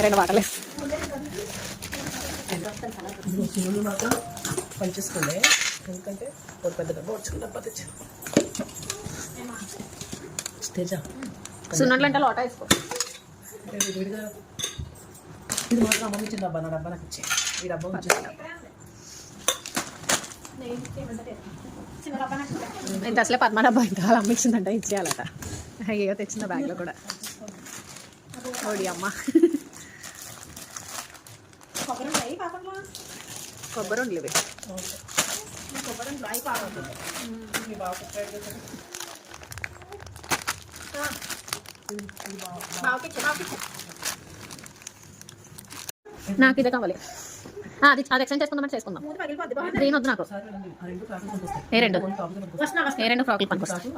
రెండు వాటర్లు చిన్నలు మాత్రం పనిచేసుకోండి, ఎందుకంటే ఒక పెద్ద డబ్బా వచ్చి డబ్బా తెచ్చాను. తేజ సున్నట్లు అంటే లోట వేసుకో. విడిగా ఇది మాత్రం అమ్మ ఇచ్చిన డబ్బా, నా డబ్బా నాకు ఇచ్చే. ఈ డబ్బా వచ్చేసి ఇంత అసలే పద్మ డబ్బా ఇంకా అలా అమ్మించిందంట, ఇచ్చేయాలట. అయ్యో తెచ్చిన బ్యాగ్లో కూడా. ఓడి అమ్మ కొబ్బరి ఉండలు ఇవి. నాకు ఇదే కావాలి. అది ఎక్స్చేంజ్ చేసుకుందామంటే చేసుకుందాం. గ్రీన్ వద్దు నాకు. ఏ రెండు ఫ్రాకులు పనికొస్తాయి.